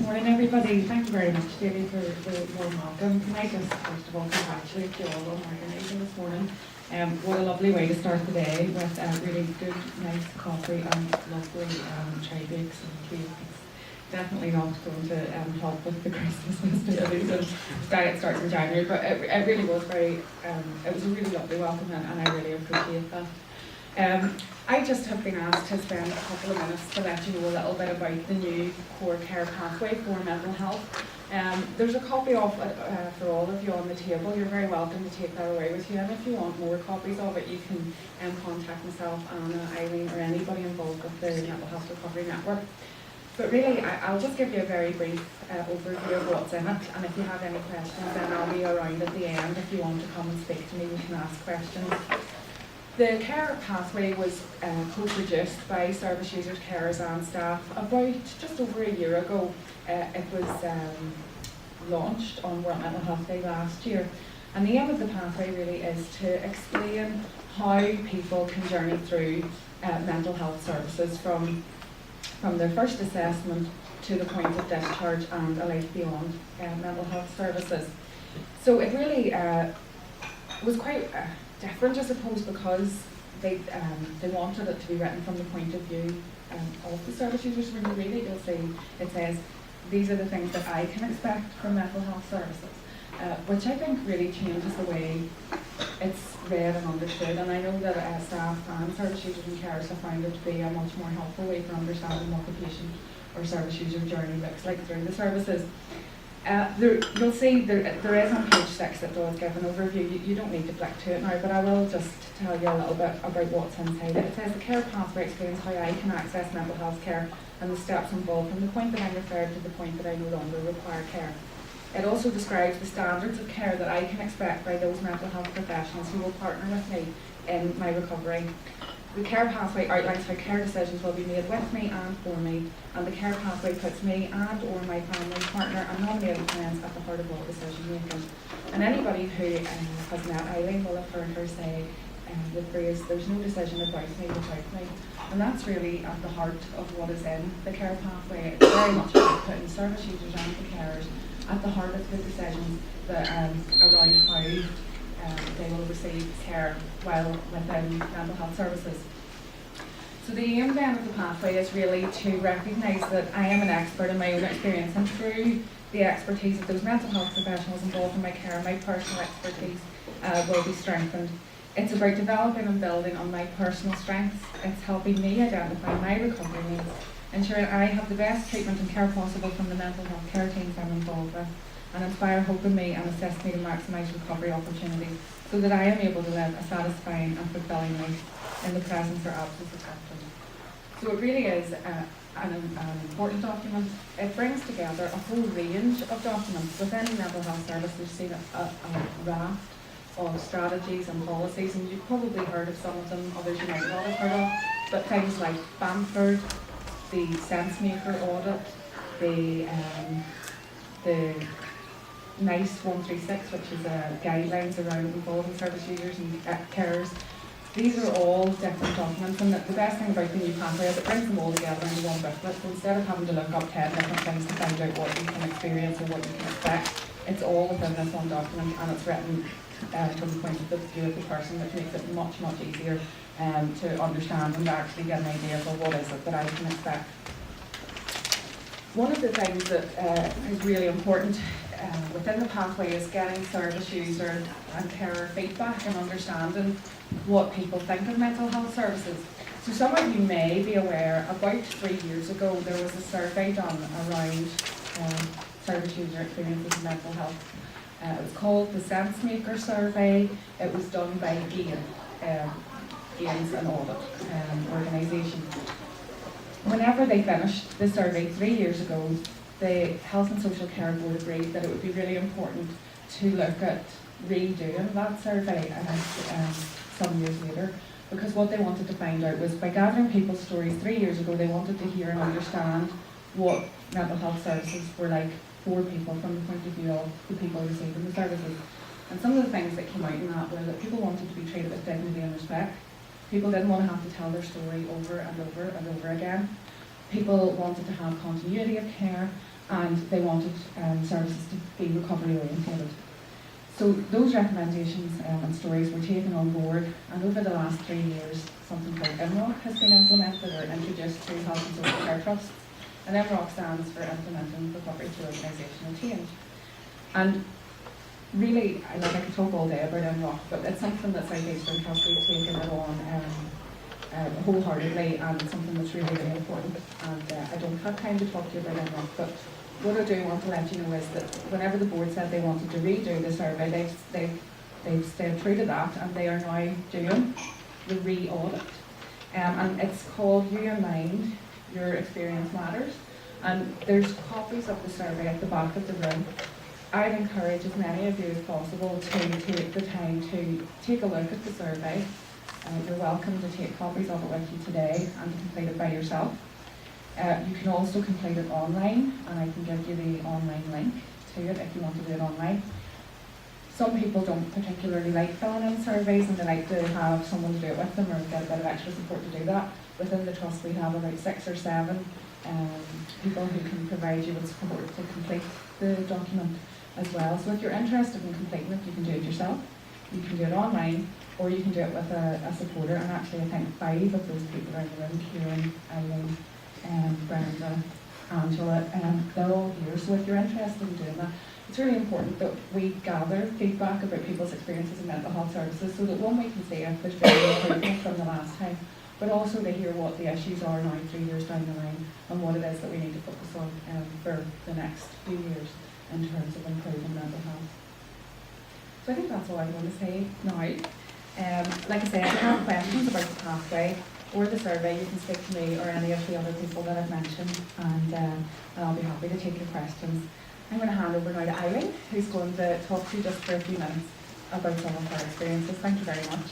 Morning everybody, thank you very much Julie for the warm welcome. Can I just first of all congratulate you all on organising this morning. What a lovely way to start the day with really good, nice coffee and lovely tray bakes and cake. It's definitely not going to help with the Christmas festivities and diet starts in January, but it really was it was a really lovely welcome and I really appreciate that. I just have been asked to spend a couple of minutes to let you know a little bit about the new core care pathway for mental health. There's a copy of it for all of you on the table. You're very welcome to take that away with you, and if you want more copies of it you can contact myself, Anna, Eileen or anybody involved with the Mental Health Recovery Network. But really I'll just give you a very brief overview of what's in it, and if you have any questions then I'll be around at the end. If you want to come and speak to me you can ask questions. The care pathway was co-produced by service users, carers and staff about just over a year ago. It was launched on World Mental Health Day last year, and the aim of the pathway really is to explain how people can journey through mental health services from their first assessment to the point of discharge and a life beyond mental health services. So it really was quite different, I suppose, because they wanted it to be written from the point of view of the service users. When you read it, you'll see it says, these are the things that I can expect from mental health services, which I think really changes the way it's read and understood. And I know that staff and service users and carers have found it to be a much more helpful way for understanding what the patient or service user journey looks like through the services. You'll see there is on page 6 that does give an overview. You don't need to flick to it now, but I will just tell you a little bit about what's inside it. It says the care pathway explains how I can access mental health care and the steps involved from the point that I'm referred to the point that I no longer require care. It also describes the standards of care that I can expect by those mental health professionals who will partner with me in my recovery. The care pathway outlines how care decisions will be made with me and for me, and the care pathway puts me and or my family, partner and nominated friends at the heart of all decision making. And anybody who has met Eileen will have heard her say the phrase, there's no decision about me without me. And that's really at the heart of what is in the care pathway. It's very much about putting service users and the carers at the heart of the decisions that, around how they will receive care while within mental health services. So the aim then of the pathway is really to recognise that I am an expert in my own experience, and through the expertise of those mental health professionals involved in my care, my personal expertise will be strengthened. It's about developing and building on my personal strengths. It's helping me identify my recovery needs, ensuring I have the best treatment and care possible from the mental health care teams I'm involved with, and inspire hope in me and assist me to maximise recovery opportunities so that I am able to live a satisfying and fulfilling life in the presence or absence of symptoms. So it really is an important document. It brings together a whole range of documents within mental health services. We've seen a raft of strategies and policies, and you've probably heard of some of them, others you might not have heard of, but things like Bamford, the sensemaker audit, the NICE 136, which is guidelines around involving service users and carers. These are all different documents, and the best thing about the new pathway is it brings them all together into one booklet. So instead of having to look up 10 different things to find out what you can experience or what you can expect, it's all within this one document, and it's written from the point of view of the person, which makes it much easier to understand and to actually get an idea of what is it that I can expect. One of the things that is really important within the pathway is getting service user and carer feedback and understanding what people think of mental health services. So some of you may be aware, about 3 years ago there was a survey done around service user experiences in mental health. It was called the Sensemaker survey. It was done by Gaines an audit organisation. Whenever they finished the survey 3 years ago, the Health and Social Care Board agreed that it would be really important to look at redoing that survey some years later, because what they wanted to find out was, by gathering people's stories 3 years ago, they wanted to hear and understand what mental health services were like for people from the point of view of the people receiving the services. And some of the things that came out in that were that people wanted to be treated with dignity and respect. People didn't want to have to tell their story over and over and over again. People wanted to have continuity of care, and they wanted services to be recovery oriented. So those recommendations and stories were taken on board, and over the last 3 years, something called IMROC has been implemented or introduced to health and social care trusts. And IMROC stands for Implementing Recovery Through Organisational Change. And really, I could talk all day about IMROC, but it's something that South Eastern Trust we've taken it on wholeheartedly, and it's something that's really, really important. And I don't have time to talk to you about IMROC, but what I do want to let you know is that whenever the board said they wanted to redo the survey, they've stayed true to that, and they are now doing the re-audit. And it's called Your Mind, Your Experience Matters. And there's copies of the survey at the back of the room. I'd encourage as many of you as possible to take the time to take a look at the survey. You're welcome to take copies of it with you today and to complete it by yourself. You can also complete it online, and I can give you the online link to it if you want to do it online. Some people don't particularly like filling in surveys, and they like to have someone to do it with them or get a bit of extra support to do that. Within the trust we have about 6 or 7 people who can provide you with support to complete the document as well. So if you're interested in completing it, you can do it yourself, you can do it online, or you can do it with a supporter. And actually I think 5 of those people are in the room: Kieran, Eileen, Brenda, Angela, they're all here. So if you're interested in doing that, it's really important that we gather feedback about people's experiences in mental health services, so that one, we can see if there's been an improvement from the last time, but also to hear what the issues are now 3 years down the line, and what it is that we need to focus on for the next few years in terms of improving mental health. So I think that's all I'm going to say now. Like I say, if you have questions about the pathway or the survey, you can speak to me or any of the other people that I've mentioned, and I'll be happy to take your questions. I'm going to hand over now to Eileen, who's going to talk to you just for a few minutes about some of her experiences. Thank you very much.